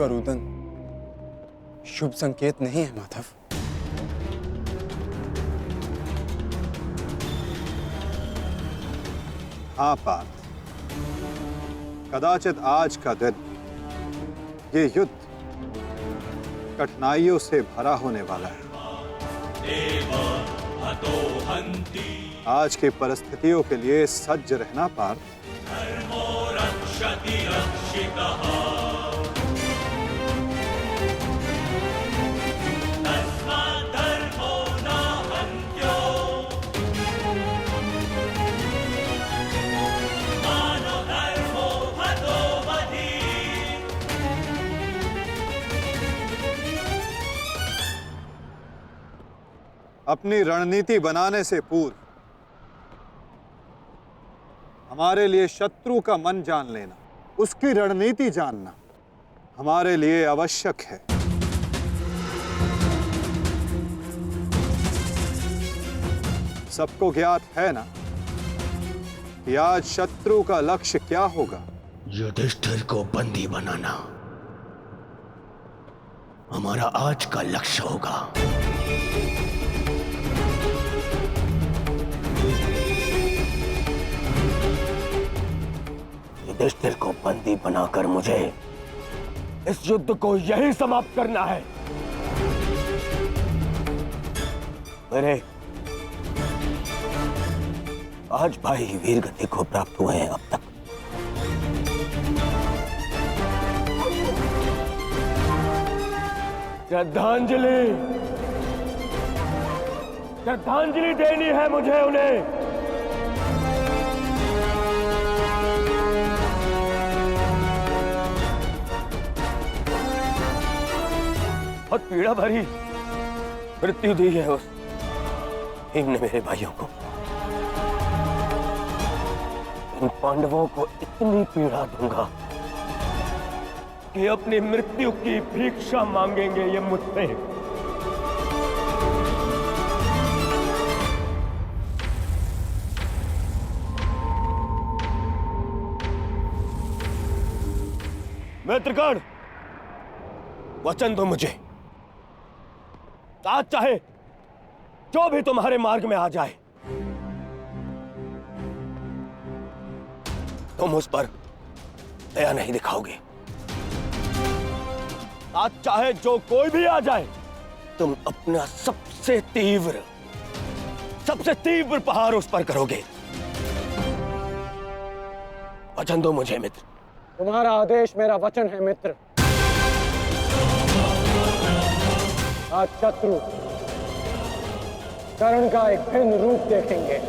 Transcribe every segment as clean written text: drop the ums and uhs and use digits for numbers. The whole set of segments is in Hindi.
रुदन शुभ संकेत नहीं है माधव। हाँ पार्थ, कदाचित आज का दिन, ये युद्ध कठिनाइयों से भरा होने वाला है। आज की परिस्थितियों के लिए सज्ज रहना पार्थ। अपनी रणनीति बनाने से पूर्व हमारे लिए शत्रु का मन जान लेना, उसकी रणनीति जानना हमारे लिए आवश्यक है। सबको ज्ञात है ना कि आज शत्रु का लक्ष्य क्या होगा? युधिष्ठिर को बंदी बनाना हमारा आज का लक्ष्य होगा। युधिष्ठिर को बंदी बनाकर मुझे इस युद्ध को यही समाप्त करना है। मेरे आज भाई वीर गति को प्राप्त हुए हैं अब तक। श्रद्धांजलि श्रद्धांजलि देनी है मुझे उन्हें। बहुत पीड़ा भरी मृत्यु दी है उस भीम ने मेरे भाइयों को। इन पांडवों को इतनी पीड़ा दूंगा कि अपनी मृत्यु की भिक्षा मांगेंगे ये मुझसे। मित्रगण, वचन दो मुझे, आज चाहे जो भी तुम्हारे मार्ग में आ जाए तुम उस पर दया नहीं दिखाओगे। आज चाहे जो कोई भी आ जाए तुम अपना सबसे तीव्र प्रहार उस पर करोगे। वचन दो मुझे मित्र। तुम्हारा आदेश मेरा वचन है मित्र। आज शत्रु कर्ण का एक भिन्न रूप देखेंगे।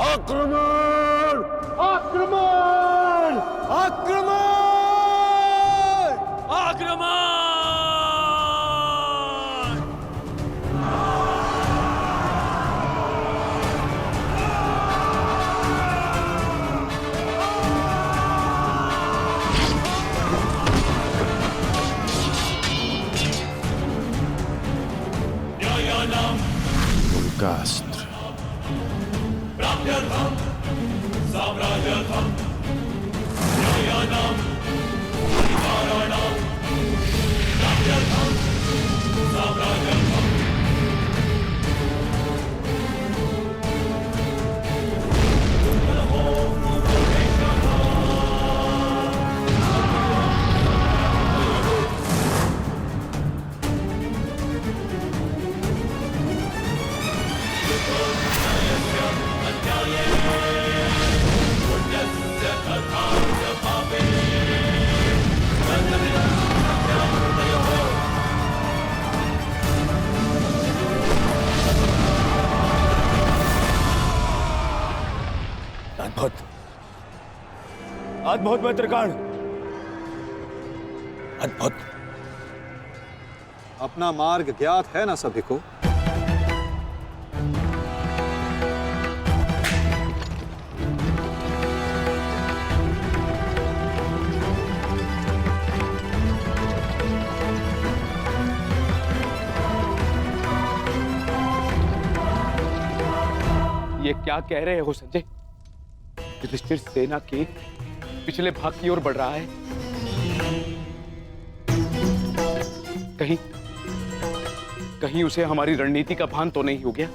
आक्रमण! आक्रमण! आक्रमण! आक्रमण! उनका अस्त्र अद्भुत मित्रगण, अद्भुत। अपना मार्ग ज्ञात है ना सभी को? ये क्या कह रहे हो संजय? युधिष्ठिर सेना के पिछले भाग की ओर बढ़ रहा है। कहीं उसे हमारी रणनीति का भान तो नहीं हो गया?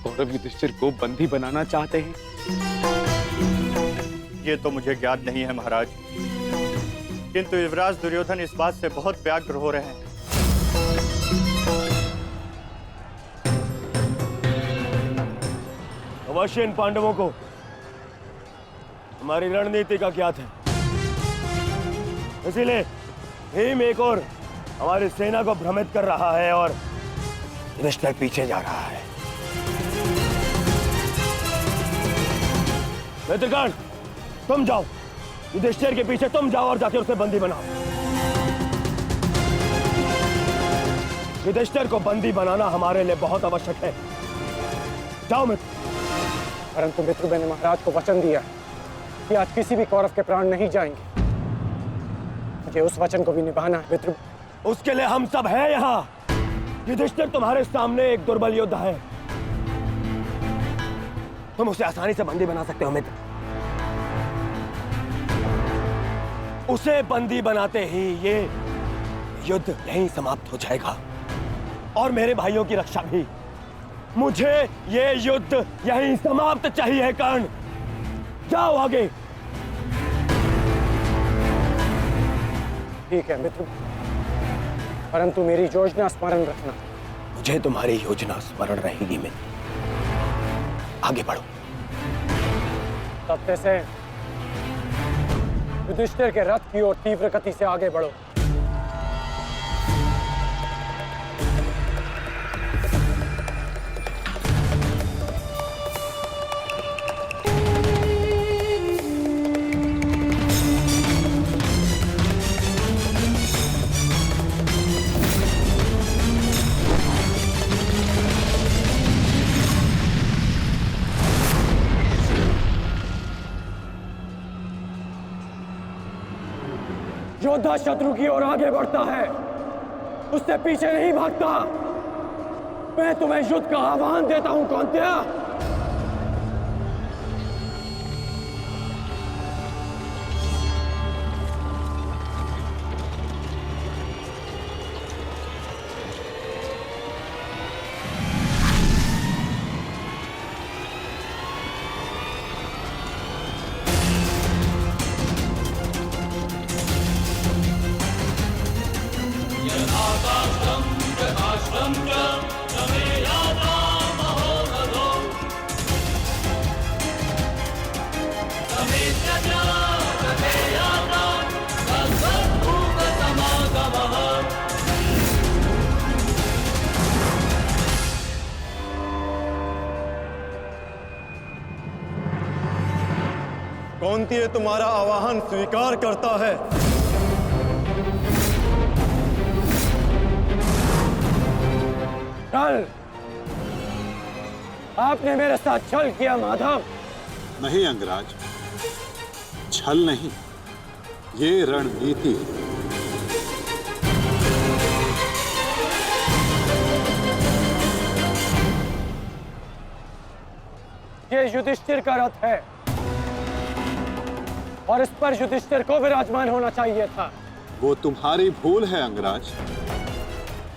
कौरव युधिष्ठिर को बंदी बनाना चाहते हैं? ये तो मुझे ज्ञात नहीं है महाराज, किंतु युवराज दुर्योधन इस बात से बहुत व्यग्र हो रहे हैं। अवश्य इन पांडवों को हमारी रणनीति का ज्ञात है, इसीलिए भीम एक और हमारी सेना को भ्रमित कर रहा है और युधिष्ठिर पीछे जा रहा है। मित्रगण, तुम जाओ, युधिष्ठिर के पीछे तुम जाओ और जाकर उसे बंदी बनाओ। युधिष्ठिर को बंदी बनाना हमारे लिए बहुत आवश्यक है। जाओ मित्र। परंतु मित्र, मैंने महाराज को वचन दिया कि आज किसी भी कौरव के प्राण नहीं जाएंगे। मुझे उस वचन को भी निभाना है मित्र। उसके लिए हम सब हैं यहाँ। युधिष्ठिर तुम्हारे सामने एक दुर्बल योद्धा है, तुम उसे आसानी से बंदी बना सकते हो मित्र। उसे बंदी बनाते ही ये युद्ध यहीं समाप्त हो जाएगा और मेरे भाइयों की रक्षा भी। मुझे ये युद्ध यहीं समाप्त चाहिए। कर्ण, जाओ आगे। ठीक है मित्र, परंतु मेरी योजना स्मरण रखना। मुझे तुम्हारी योजना स्मरण रहेगी मित्र। आगे बढ़ो। तब से युधिष्ठिर के रथ की ओर तीव्र गति से आगे बढ़ो। योद्धा शत्रु की ओर आगे बढ़ता है, उससे पीछे नहीं भागता। मैं तुम्हें युद्ध का आह्वान देता हूं कौन्तेय। कौन्तेय तुम्हारा आवाहन स्वीकार करता है। छल, आपने मेरे साथ छल किया माधव। नहीं अंगराज, छल नहीं, ये रणनीति है। ये युधिष्ठिर का रथ है और इस पर युधिष्ठिर को विराजमान होना चाहिए था। वो तुम्हारी भूल है अंगराज,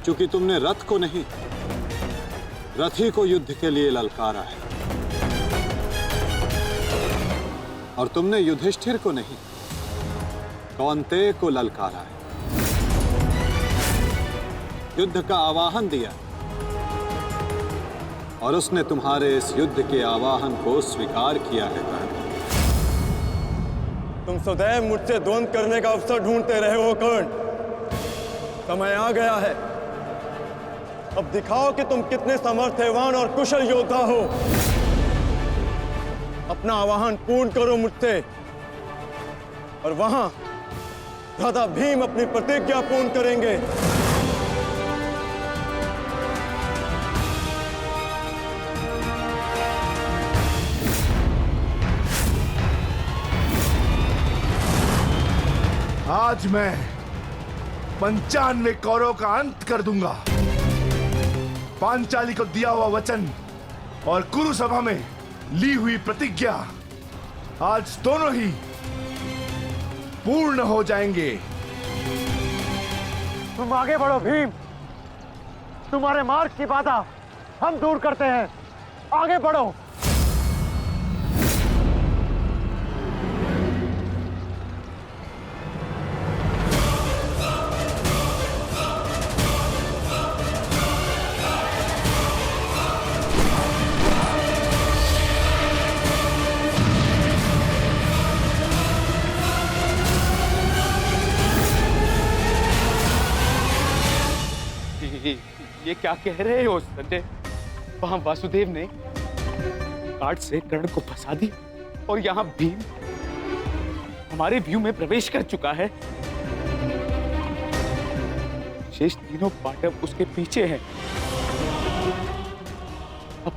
क्योंकि तुमने रथ को नहीं, रथी को युद्ध के लिए ललकारा है। और तुमने युधिष्ठिर को नहीं, कौन्तेय को ललकारा है, युद्ध का आवाहन दिया और उसने तुम्हारे इस युद्ध के आवाहन को स्वीकार किया है। तुम सदैव मुझसे द्वंद्व करने का अवसर ढूंढते रहे हो कर्ण। समय आ गया है, अब दिखाओ कि तुम कितने समर्थवान और कुशल योद्धा हो। अपना आवाहन पूर्ण करो मुझसे और वहां भ्राता भीम अपनी प्रतिज्ञा पूर्ण करेंगे। आज मैं 95 कौरवों का अंत कर दूंगा। पांचाली को दिया हुआ वचन और कुरु सभा में ली हुई प्रतिज्ञा आज दोनों ही पूर्ण हो जाएंगे। तुम आगे बढ़ो भीम, तुम्हारे मार्ग की बाधा हम दूर करते हैं, आगे बढ़ो। ये क्या कह रहे हो संजय? वहां वासुदेव ने काट से कर्ण को फंसा दी और यहाँ भीम हमारे व्यू में प्रवेश कर चुका है। शेष तीनों पांडव उसके पीछे हैं। अब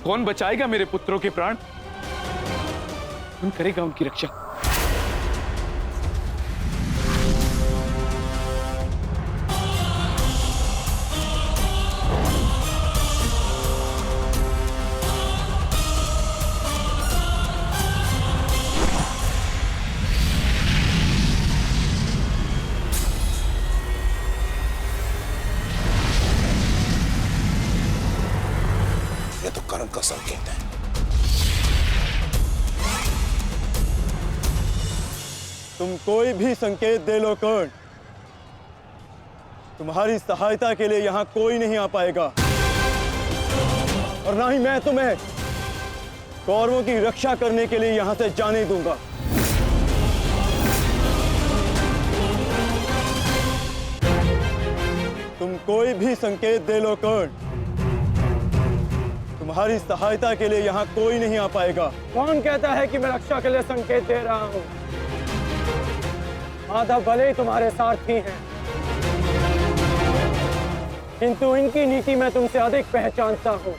कौन बचाएगा मेरे पुत्रों के प्राण? कौन करेगा उनकी रक्षा? ये तो कर्ण का संकेत है। तुम कोई भी संकेत दे लो कर्ण, तुम्हारी सहायता के लिए यहां कोई नहीं आ पाएगा और ना ही मैं तुम्हें कौरवों की रक्षा करने के लिए यहां से जाने दूंगा। तुम कोई भी संकेत दे लो कर्ण, तुम्हारी सहायता के लिए यहां कोई नहीं आ पाएगा। कौन कहता है कि मैं रक्षा के लिए संकेत दे रहा हूं? माधव भले ही तुम्हारे सारथी हैं, किंतु इनकी नीति मैं तुमसे अधिक पहचानता हूं।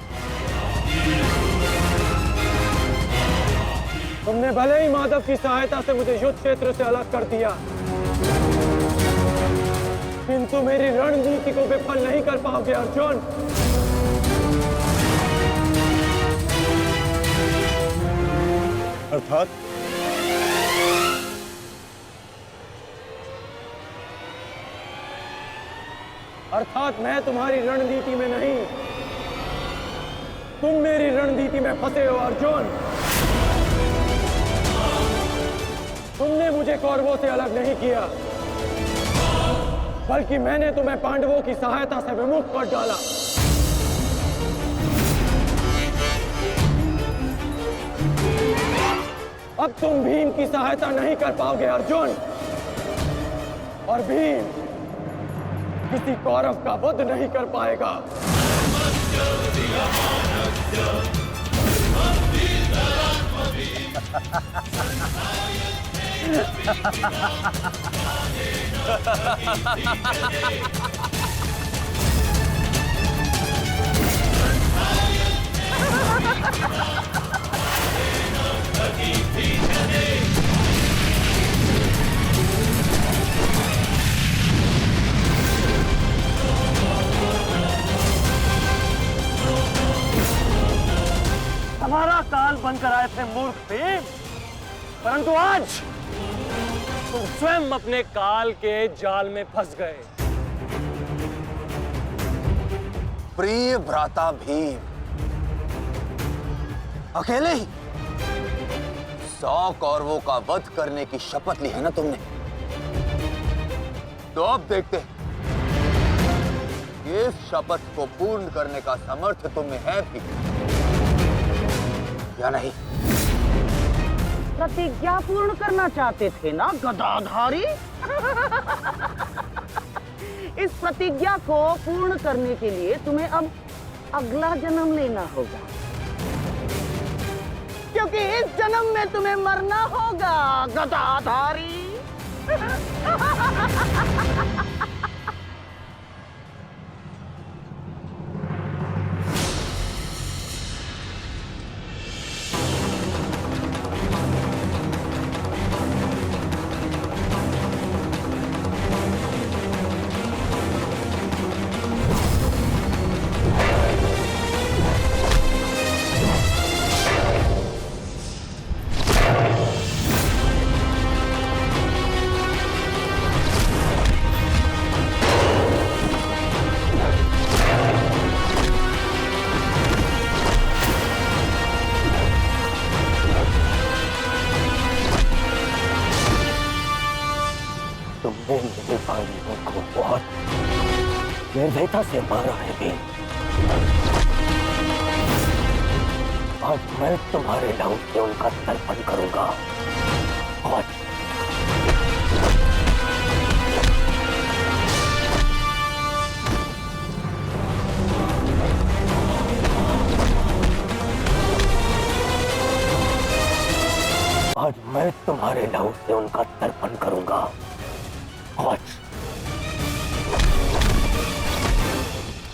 तुमने भले ही माधव की सहायता से मुझे युद्ध क्षेत्र से अलग कर दिया, किंतु मेरी रणनीति को विफल नहीं कर पाओगे अर्जुन। अर्थात मैं तुम्हारी रणनीति में नहीं, तुम मेरी रणनीति में फंसे हो अर्जुन। तुमने मुझे कौरवों से अलग नहीं किया, बल्कि मैंने तुम्हें पांडवों की सहायता से विमुख कर डाला। अब तुम भीम की सहायता नहीं कर पाओगे अर्जुन, और भीम किसी कौरव का वध नहीं कर पाएगा। हमारा काल बनकर आए थे मूर्ख भीम, परंतु आज तुम स्वयं अपने काल के जाल में फंस गए। प्रिय भ्राता भीम, अकेले ही 100 कौरवों का वध करने की शपथ ली है ना तुमने? तो अब देखते हैं कि इस शपथ को पूर्ण करने का सामर्थ्य तुम में है भी या नहीं। प्रतिज्ञा पूर्ण करना चाहते थे ना गदाधारी? इस प्रतिज्ञा को पूर्ण करने के लिए तुम्हें अब अगला जन्म लेना होगा, क्योंकि इस जन्म में तुम्हें मरना होगा गदाधारी। को बहुत निर्दयता से मारा है भीम। आज मैं तुम्हारे लहू से उनका तर्पण करूंगा। आज आज मैं तुम्हारे लहू से उनका तर्पण करूंगा। आज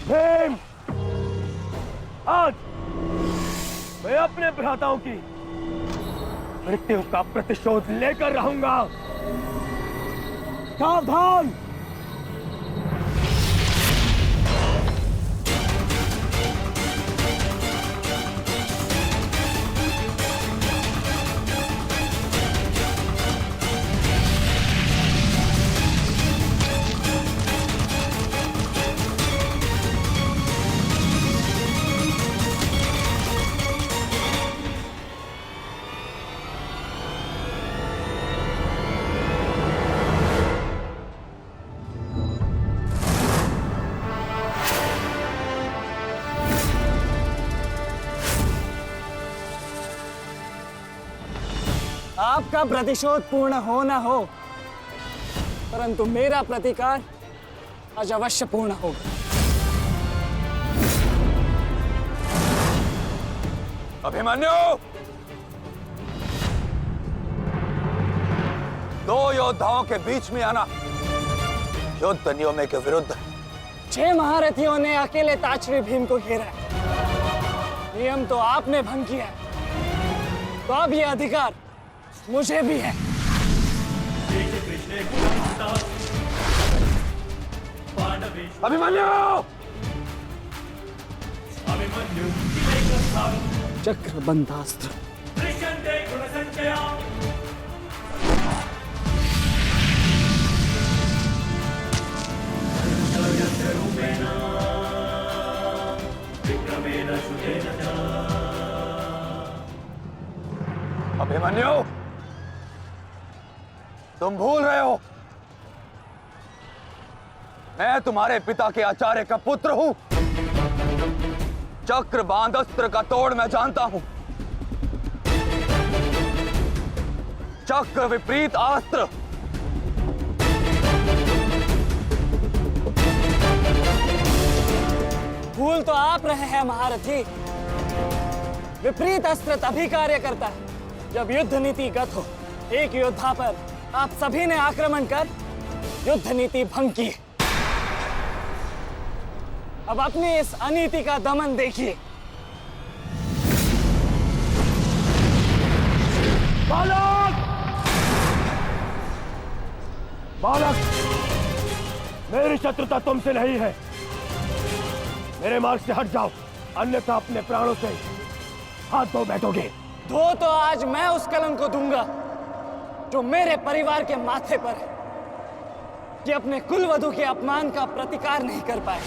भीम, आज मैं अपने भ्राताओं की मृत्यु का प्रतिशोध लेकर रहूंगा। सावधान! आपका प्रतिशोध पूर्ण हो ना हो, परंतु मेरा प्रतिकार आज अवश्य पूर्ण होगा। अभिमन्यु, दो योद्धाओं के बीच में आना युद्ध नियमों के विरुद्ध है। 6 महारथियों ने अकेले ताचरी भीम को घेरा है। नियम तो आपने भंग किया है, तो अब यह अधिकार मुझे भी है। अभिमन्यु! चक्र बंधास्त्र। अभिमन्यु, तुम भूल रहे हो, मैं तुम्हारे पिता के आचार्य का पुत्र हूं। चक्र बांध अस्त्र का तोड़ मैं जानता हूं। चक्र विपरीत अस्त्र। भूल तो आप रहे हैं महारथी। विपरीत अस्त्र तभी कार्य करता है जब युद्ध नीति गत हो। एक योद्धा पर आप सभी ने आक्रमण कर युद्ध नीति भंग की। अब अपनी इस अनीति का दमन देखिए। बालक! बालक! मेरी शत्रुता तुमसे नहीं है। मेरे मार्ग से हट जाओ, अन्यथा अपने प्राणों से हाथ धो बैठोगे। धो तो आज मैं उस कलंक को दूंगा जो मेरे परिवार के माथे पर है, कि अपने कुलवधु के अपमान का प्रतिकार नहीं कर पाए।